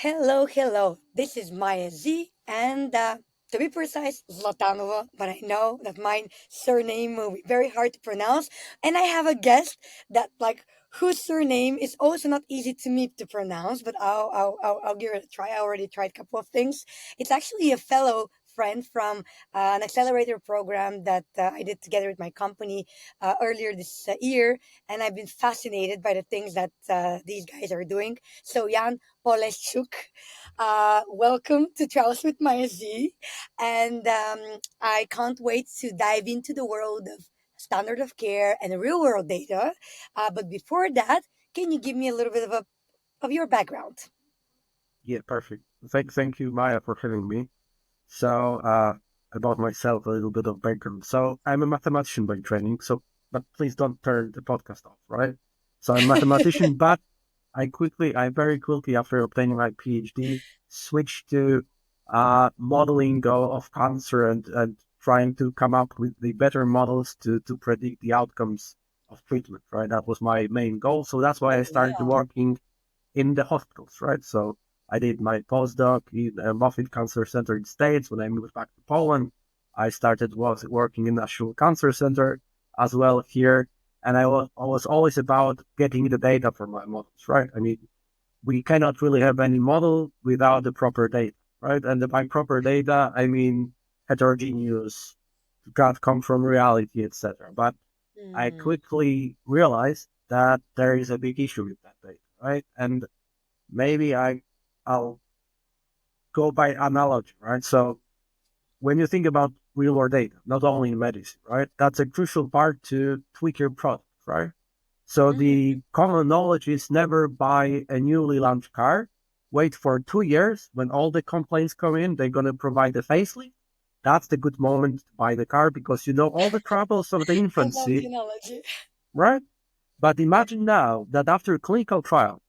Hello, hello. This is Maya Z, and to be precise, Zlatanova, but I know that my surname will be very hard to pronounce. And I have a guest that, whose surname is also not easy to me to pronounce, but I'll give it a try. I already tried a couple of things. It's actually a fellow friend from an accelerator program that I did together with my company earlier this year, and I've been fascinated by the things that these guys are doing. So, Jan Poleszczuk. Welcome to Travels with Maya Z. And I can't wait to dive into the world of standard of care and real world data. But before that, can you give me a little bit of your background? Yeah, perfect. Thank you, Maya, for having me. So, about myself, a little bit of background. So, I'm a mathematician by training. But please don't turn the podcast off, right? So, I'm a mathematician, but I very quickly, after obtaining my PhD, switched to modeling of cancer and trying to come up with the better models to predict the outcomes of treatment, right? That was my main goal. So, that's why I started Wow. working in the hospitals, right? So I did my postdoc in a Moffitt Cancer Center in States. When I moved back to Poland, I started working in National Cancer Center as well here. And I was always about getting the data for my models, right? I mean, we cannot really have any model without the proper data, right? And by proper data, I mean heterogeneous, can't come from reality, etc. But I Mm, quickly realized that there is a big issue with that data, right? And maybe I'll go by analogy, right? So when you think about real world data, not only in medicine, right? That's a crucial part to tweak your product, right? So mhm. the common knowledge is never buy a newly launched car, wait for 2 years when all the complaints come in, they're gonna provide a facelift. That's the good moment to buy the car because you know all the troubles of the I love the infancy, analogy. right? But imagine now that after a clinical trial,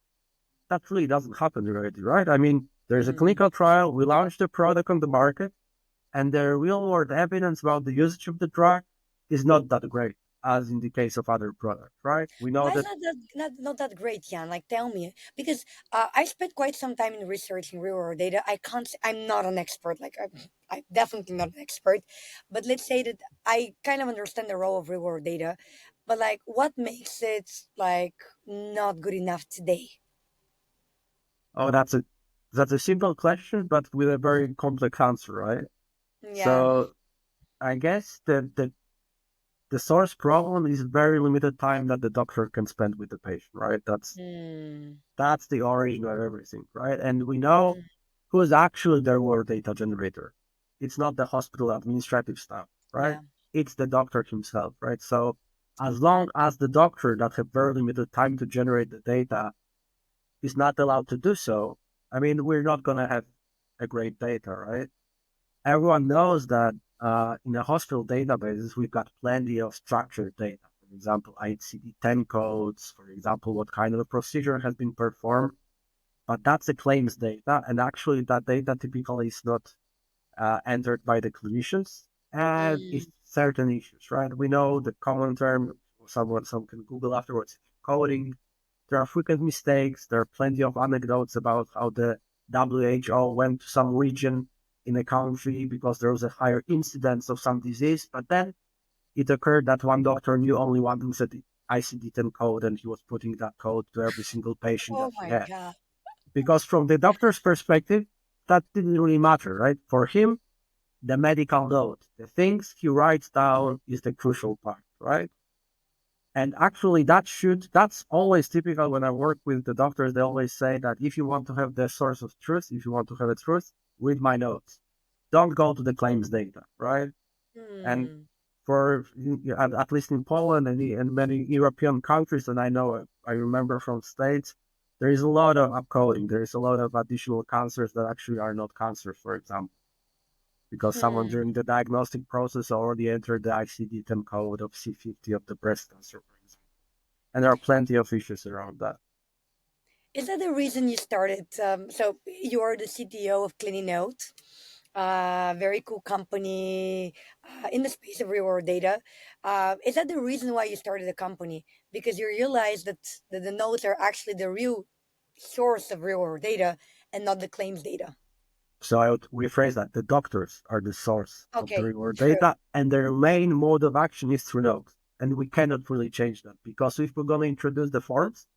that really doesn't happen already, right? I mean, there's a Mm. clinical trial, we launched the product on the market, and the real world evidence about the usage of the drug is not that great, as in the case of other products, right? We know Why is that, not that great, Jan? Like, tell me, because I spent quite some time in researching real world data. I can't. I'm not an expert. I'm definitely not an expert. But let's say that I kind of understand the role of real world data. But what makes it not good enough today? oh, that's a simple question, but with a very complex answer, right? Yeah. So I guess the source problem is very limited time that the doctor can spend with the patient, right? Mm. That's the origin of everything, right? And we know Mm. who is actually their work data generator. It's not the hospital administrative staff, right? Yeah. It's the doctor himself, right? So as long as the doctor that have very limited time to generate the data is not allowed to do so, I mean, we're not going to have a great data, right? Everyone knows that in a hospital databases, we've got plenty of structured data. For example, ICD-10 codes, for example, what kind of a procedure has been performed, but that's the claims data, and actually that data typically is not entered by the clinicians, and it's Mm. certain issues, right? We know the common term, some can Google afterwards, coding. There are frequent mistakes. There are plenty of anecdotes about how the WHO went to some region in a country because there was a higher incidence of some disease, but then it occurred that one doctor knew only one ICD-10 code, and he was putting that code to every single patient Oh that he my had. God. Because from the doctor's perspective, that didn't really matter, right? For him, the medical note, the things he writes down is the crucial part, right? And actually, that's always typical when I work with the doctors. They always say that if you want to have the source of truth, if you want to have a truth, read my notes. Don't go to the claims data, right? And Hmm. for at least in Poland and many European countries, and I remember from states, there is a lot of upcoding. There is a lot of additional cancers that actually are not cancers, for example, because someone Hmm. during the diagnostic process already entered the ICD-10 code of C50 of the breast cancer, for example. And there are plenty of issues around that. Is that the reason you started? So you're the CTO of CliniNote, very cool company in the space of real world data. Is that the reason why you started the company? Because you realized that the notes are actually the real source of real world data and not the claims data. So I would rephrase that the doctors are the source of the Okay, reward true. data, and their main mode of action is through notes. And we cannot really change that because if we're going to introduce the forms,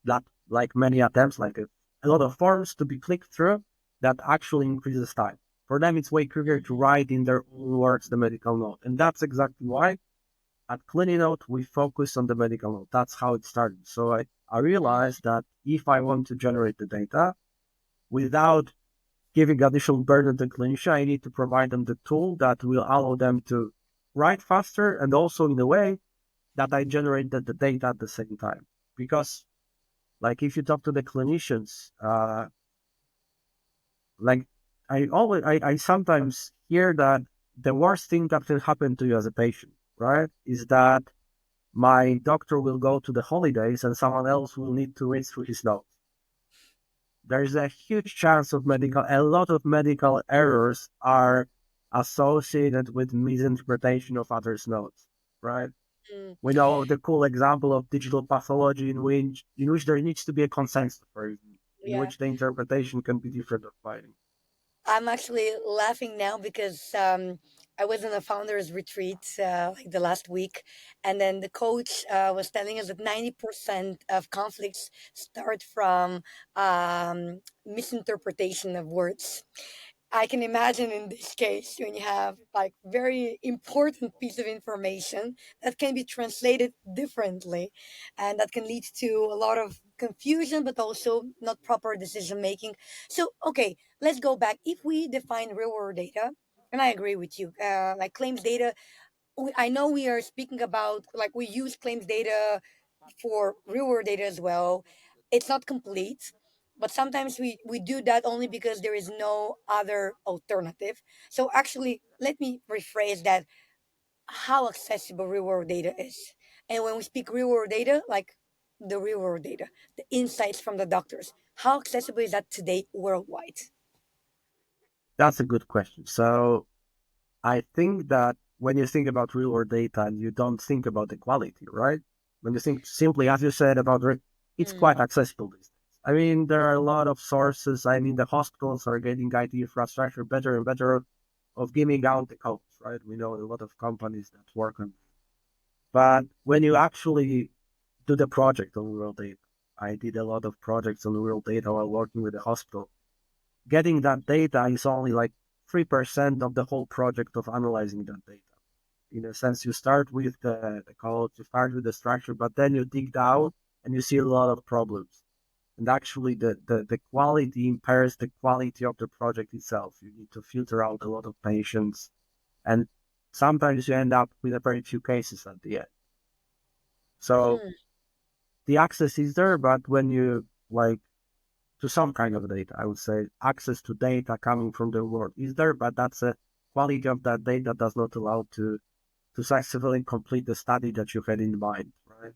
that like many attempts, like a lot of forms to be clicked through, that actually increases time. For them, it's way quicker to write in their own words the medical note. And that's exactly why at CliniNote, we focus on the medical note. That's how it started. So I Mm, realized that if I want to generate the data without giving additional burden to clinician, I need to provide them the tool that will allow them to write faster and also in a way that I generate the data at the same time. Because like if you talk to the clinicians, like I sometimes hear that the worst thing that can happen to you as a patient, right, is that my doctor will go to the holidays and someone else will need to read through his notes. There's a huge chance of a lot of medical errors are associated with misinterpretation of others' notes, right? mm, We know the cool example of digital pathology in which there needs to be a consensus, in yeah. which the interpretation can be different of mine. I'm actually laughing now because I was in a founders retreat like the last week, and then the coach was telling us that 90% of conflicts start from misinterpretation of words. I can imagine in this case when you have like very important piece of information that can be translated differently, and that can lead to a lot of confusion, but also not proper decision making. So, okay, let's go back. If we define real world data, and I agree with you, like claims data, I know we are speaking about like we use claims data for real world data as well. It's not complete, but sometimes we do that only because there is no other alternative. So actually, let me rephrase that: how accessible real world data is. And when we speak real world data, like the real world data, the insights from the doctors, how accessible is that today worldwide? That's a good question. So I think that when you think about real world data, you don't think about the quality, right? When you think simply, as you said, it's Mm, quite accessible these days. I mean, there are a lot of sources. I mean, the hospitals are getting IT infrastructure better and better of giving out the codes, right? We know a lot of companies that work on. But when you actually do the project on real data, I did a lot of projects on real data while working with the hospital. Getting that data is only like 3% of the whole project of analyzing that data. In a sense, you start with the code, you start with the structure, but then you dig down and you see a lot of problems. And actually, the quality impairs the quality of the project itself. You need to filter out a lot of patients, and sometimes you end up with a very few cases at the end. So mm, the access is there, but when you like to some kind of data, I would say access to data coming from the world is there, but that's a quality of that data does not allow to successfully complete the study that you had in mind, right?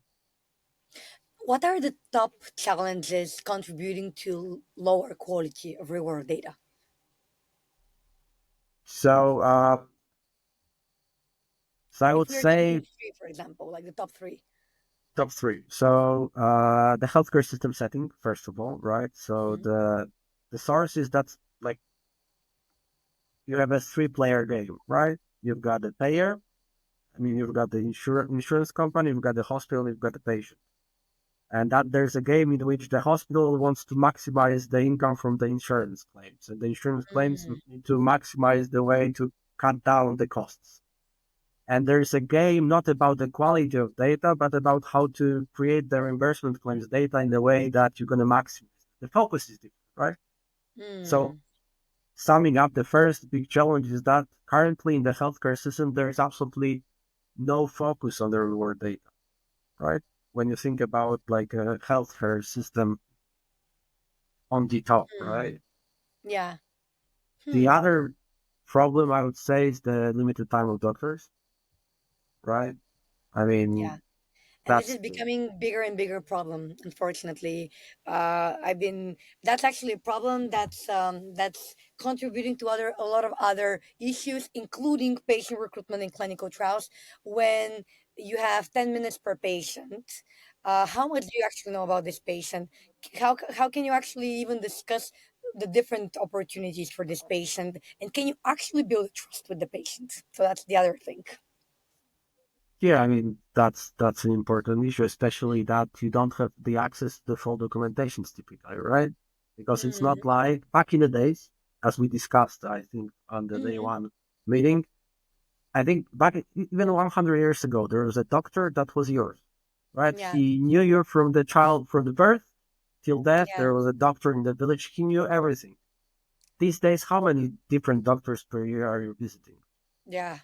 what are the top challenges contributing to lower quality of real world data? So, so I If would we are choosing say three, for example, like the top three. top three. So, the healthcare system setting, first of all, right? So Mhm. the source is that's like you have a three-player game, right? You've got the payer. I mean, you've got the insurance company, you've got the hospital, you've got the patient. And that there's a game in which the hospital wants to maximize the income from the insurance claims, and the insurance claims Mm, need to maximize the way to cut down the costs. And there's a game not about the quality of data, but about how to create the reimbursement claims data in a way that you're going to maximize. The focus is different, right? So, mm, summing up, the first big challenge is that currently in the healthcare system, there's absolutely no focus on the reward data, right? When you think about like a healthcare system on the top, mm. right? Yeah. The Hmm. other problem I would say is the limited time of doctors, right? I Yeah. mean, And this is that's becoming bigger and bigger problem. Unfortunately, I've been. That's actually a problem that's contributing to other a lot of other issues, including patient recruitment in clinical trials. When you have 10 minutes per patient, How much do you actually know about this patient? How can you actually even discuss the different opportunities for this patient? And can you actually build trust with the patient? So that's the other thing. Yeah, I mean that's an important issue, especially that you don't have the access to the full documentations typically, right? Because it's Mm-hmm. not like back in the days, as we discussed, I think on the day Mm-hmm. one meeting. I think even 100 years ago, there was a doctor that was yours, right? Yeah. He knew you from the child, from the birth till death. Yeah. There was a doctor in the village. He knew everything. These days, how many different doctors per year are you visiting? Yeah.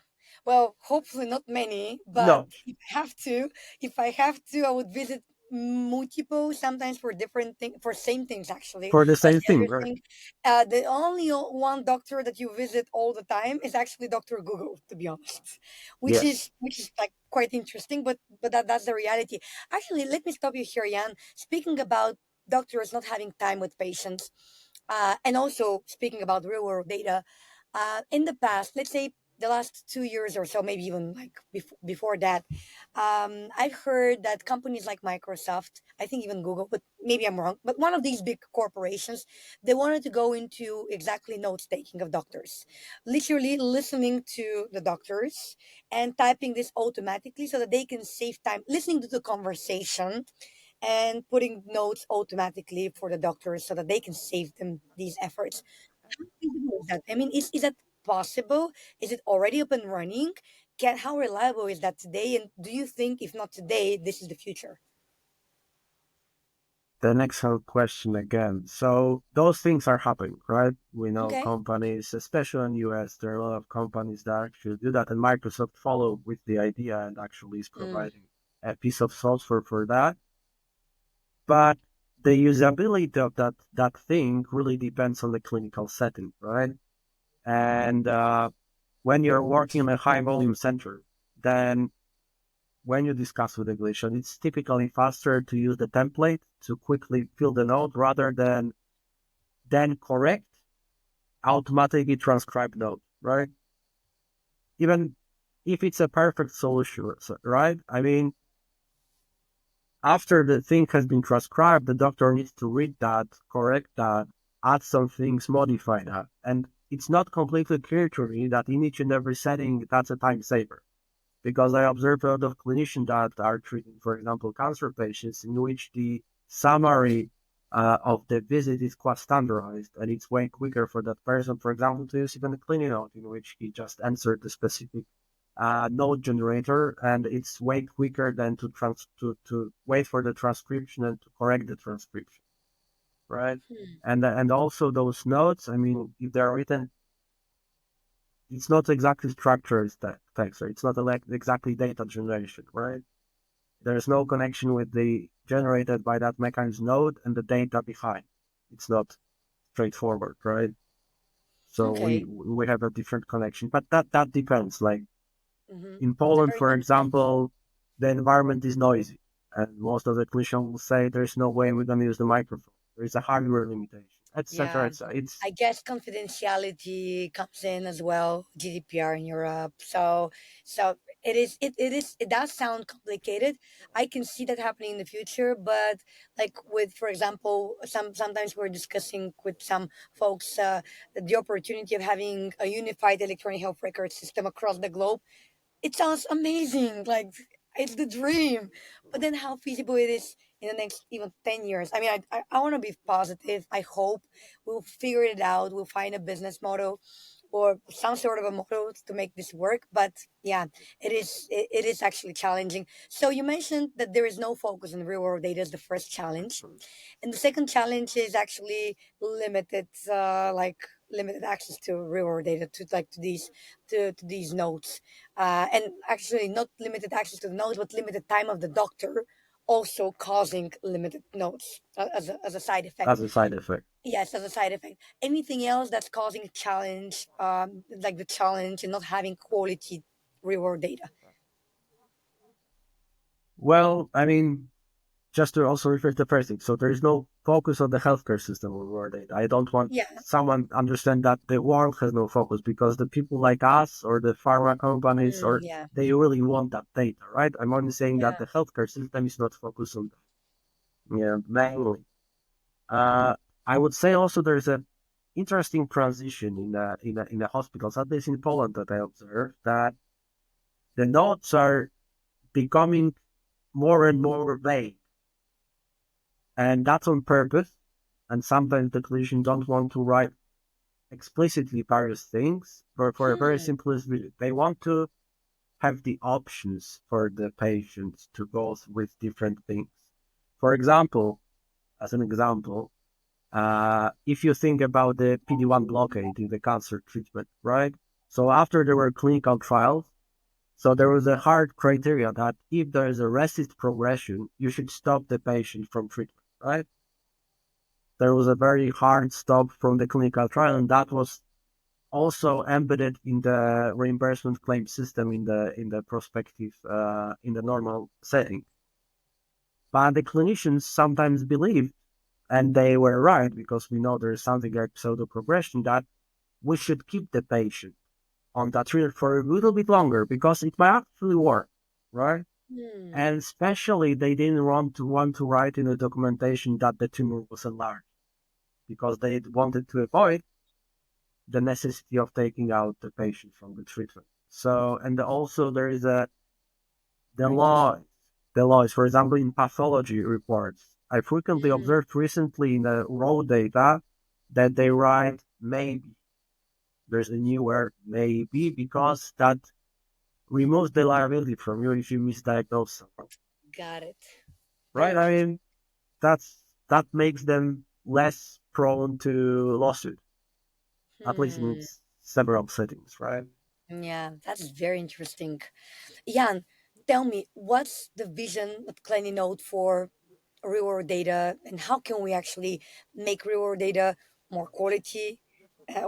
Well, hopefully not many, but No, if I have to, I would visit multiple, sometimes for different things, for same things actually. for the Like same thing, right? everything. The only one doctor that you visit all the time is actually Dr. Google, to be honest, Yes. which is like quite interesting, but that's the reality. Actually, let me stop you here, Jan. Speaking about doctors not having time with patients, and also speaking about real world data, in the past, let's say the last 2 years or so, maybe even like before that, I've heard that companies like Microsoft, I think even Google, but maybe I'm wrong, but one of these big corporations, they wanted to go into exactly notes taking of doctors, literally listening to the doctors and typing this automatically so that they can save time listening to the conversation and putting notes automatically for the doctors so that they can save them these efforts. How feasible is that? I mean, is that possible? Is it already up and running? How reliable is that today? And do you think, if not today, this is the future? The next question again. So those things are happening, right? We know Okay. companies, especially in US, there are a lot of companies that actually do that, and Microsoft followed with the idea and actually is Mm, providing a piece of software for that. But the usability of that thing really depends on the clinical setting, right? And when you're working in a high volume center, then when you discuss with the clinician, it's typically faster to use the template to quickly fill the note rather than then correct automatically transcribed note, right? Even if it's a perfect solution, right? I mean, after the thing has been transcribed, the doctor needs to read that, correct that, add some things, modify that. And it's not completely clear to me that in each and every setting, that's a time saver. Because I observe a lot of clinicians that are treating, for example, cancer patients in which the summary of the visit is quite standardized and it's way quicker for that person, for example, to use even a CliniNote in which he just answered the specific node generator and it's way quicker than to wait for the transcription and to correct the transcription, right? hmm, And also those notes, I mean, if they're written, it's not exactly structured text, right? It's not like exactly data generation, right? There's no connection with the generated by that mechanism node and the data behind. It's not straightforward, right? So okay. we have a different connection, but that depends. Like Mm-hmm. in That Poland, very for much depends. example, the environment is noisy, and most of the clinicians will say there's no way we're going to use the microphone. There is a hardware limitation, etc. Yeah. etc. It's I guess confidentiality comes in as well, GDPR in Europe. So it does sound complicated. I can see that happening in the future, but like with, for example, sometimes we're discussing with some folks the opportunity of having a unified electronic health record system across the globe. It sounds amazing. Like it's the dream. But then how feasible it is in the next even 10 years. I mean, I want to be positive. I hope we'll figure it out. We'll find a business model or some sort of a model to make this work. But yeah, it is actually challenging. So you mentioned that there is no focus on real world data is the first challenge. And the second challenge is actually limited access to real world data to these nodes, and actually not limited access to the nodes, but limited time of the doctor, also causing limited nodes as a side effect. as a side effect. Yes, as a side effect. Anything else that's causing a challenge, like the challenge in not having quality real world data? Well, I mean, just to also refresh the phrasing. So there is no focus on the healthcare system or reward data. I don't want Yeah. someone to understand that the world has no focus because the people like us or the pharma companies or Yeah. they really want that data, right? I'm only saying that Yeah. the healthcare system is not focused on that. Yeah, mainly. Uh, I would say also there's a interesting transition in the hospitals, at least in Poland, that I observed that the notes are becoming more and more vague, and that's on purpose. And sometimes the clinician don't want to write explicitly various things for a very Hmm. simple reason. They want to have the options for the patient to go with different things. For example, as an example, if you think about the PD-1 blockade in the cancer treatment, right? So after there were clinical trials, so there was a hard criteria that if there is a resist progression, you should stop the patient from treatment, right? There was a very hard stop from the clinical trial, and that was also embedded in the reimbursement claim system in the prospective in the normal setting. But the clinicians sometimes believe, and they were right because we know there is something like pseudo progression that we should keep the patient on that treatment for a little bit longer because it might actually work, right? Hmm. And especially they didn't want to write in the documentation that the tumor was enlarged because they wanted to avoid the necessity of taking out the patient from the treatment. So, and also there is the law, the laws, for example, in pathology reports. I frequently Hmm. observed recently in the raw data that they write maybe. There's a new word, maybe, because that removes the liability from you if you misdiagnose someone, Got it. Very right? I interesting. mean, that makes them less prone to lawsuit, at least in Hmm. several settings, right? Yeah, that's very interesting. Jan, tell me, what's the vision of CliniNote for reward data, and how can we actually make reward data more quality,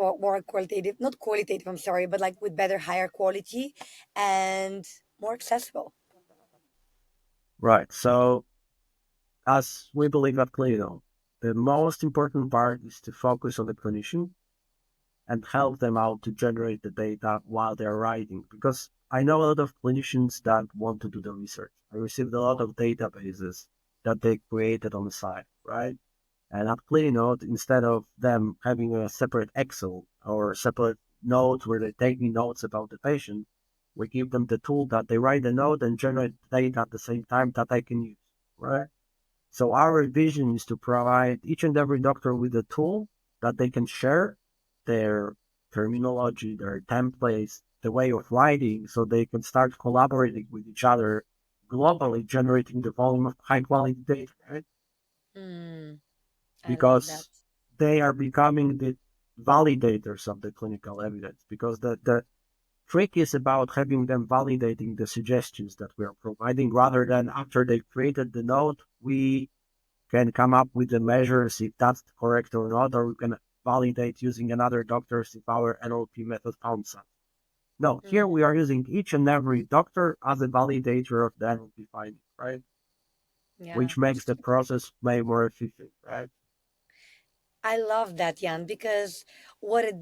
or more qualitative, not qualitative, I'm sorry, but like with better, higher quality and more accessible? Right. So, as we believe at Clino, the most important part is to focus on the clinician and help them out to generate the data while they're writing. Because I know a lot of clinicians that want to do the research. I received a lot of databases that they created on the side, right? And at ClearNote, instead of them having a separate Excel or separate note where they take notes about the patient, we give them the tool that they write the note and generate data at the same time that I can use, right? So our vision is to provide each and every doctor with a tool that they can share their terminology, their templates, the way of writing, so they can start collaborating with each other globally, generating the volume of high quality data, right? Hmm. I love that. Because they are becoming the validators of the clinical evidence. Because the trick is about having them validating the suggestions that we are providing rather than after they've created the note, we can come up with the measures if that's correct or not, or we can validate using another doctors if our NLP method found something. No, here we Hmm. are using each and every doctor as a validator of the NLP finding, right? Yeah. Which makes the process way more efficient, right? I love that, Jan, because what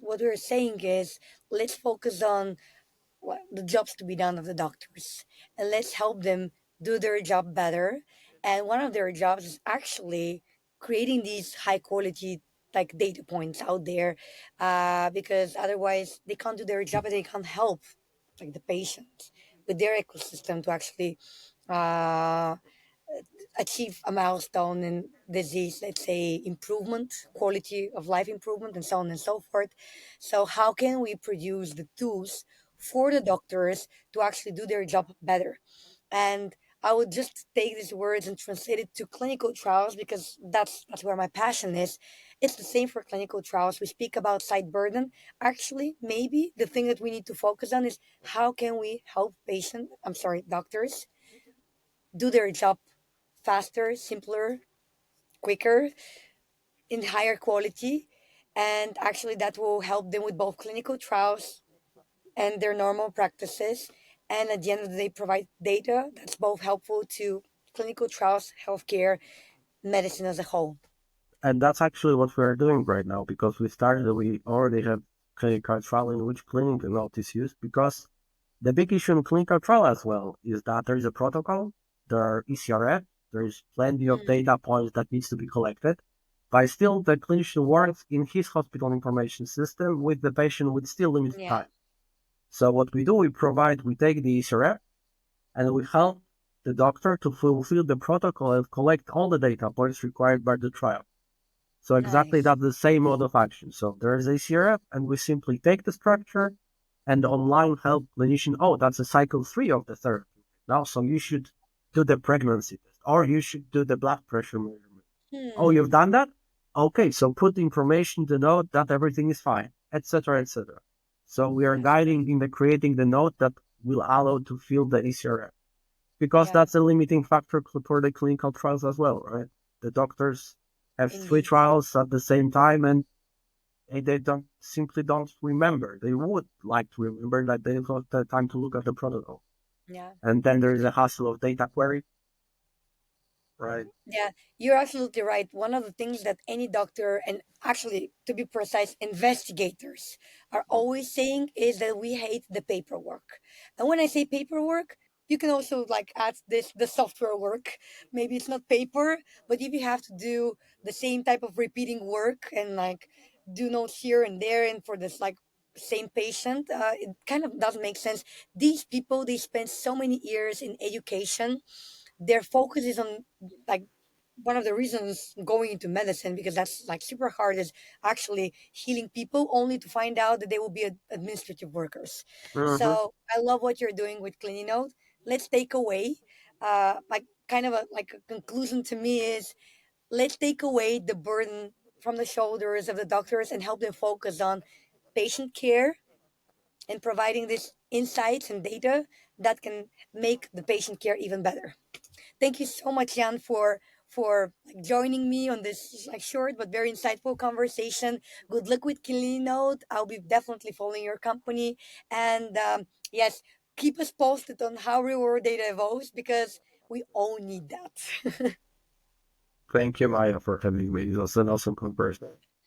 we're saying is, let's focus on what the jobs to be done of the doctors, and let's help them do their job better. And one of their jobs is actually creating these high quality like data points out there, because otherwise they can't do their job and they can't help like the patient with their ecosystem to actually uh, achieve a milestone in disease, let's say improvement, quality of life improvement, and so on and so forth. So, how can we produce the tools for the doctors to actually do their job better? And I would just take these words and translate it to clinical trials because that's where my passion is. It's the same for clinical trials. We speak about site burden. Actually, maybe the thing that we need to focus on is how can we help doctors do their job faster, simpler, quicker, in higher quality. And actually, that will help them with both clinical trials and their normal practices. And at the end of the day, provide data that's both helpful to clinical trials, healthcare, medicine as a whole. And that's actually what we're doing right now because we already have clinical trial in which clinical note is used because the big issue in clinical trial as well is that there is a protocol, there are ECRF, there is plenty of Mm, data points that needs to be collected, but still the clinician works in his hospital information system with the patient with still limited yeah, time. So what we do, we take the ECRF and we help the doctor to fulfill the protocol and collect all the data points required by the trial. So exactly nice. that's the same mode of action. So there is a CRF, and we simply take the structure and online help clinician. Oh, that's a cycle 3 of the therapy. Now, so you should do the pregnancy test, or you should do the blood pressure measurement. Oh, you've Hmm. done that? Okay, so put the information to note that everything is fine, etc., etc. So we are Yes. guiding in the creating the note that will allow to fill the ECRF because Yeah, that's a limiting factor for the clinical trials as well, right? The doctors have three indeed. trials at the same time and they don't remember. They would like to remember that they don't have the time to look at the protocol. Yeah. And then there is a hassle of data query, right? Yeah, you're absolutely right. One of the things that any doctor, and actually, to be precise, investigators are always saying is that we hate the paperwork. And when I say paperwork, you can also like add this the software work. Maybe it's not paper, but if you have to do the same type of repeating work and like do notes here and there and for this like same patient, it kind of doesn't make sense. These people they spend so many years in education, their focus is on like one of the reasons going into medicine because that's like super hard is actually healing people only to find out that they will be administrative workers. Mm-hmm. So I love what you're doing with CliniNote. Let's take away like kind of a like a conclusion to me is let's take away the burden from the shoulders of the doctors and help them focus on patient care and providing these insights and data that can make the patient care even better. Thank you so much, Jan, for like, joining me on this like short but very insightful conversation. Good luck with Keynote. I'll be definitely following your company, and yes, keep us posted on how real world data evolves because we all need that. Thank you, Maya, for having me. It was an awesome conversation.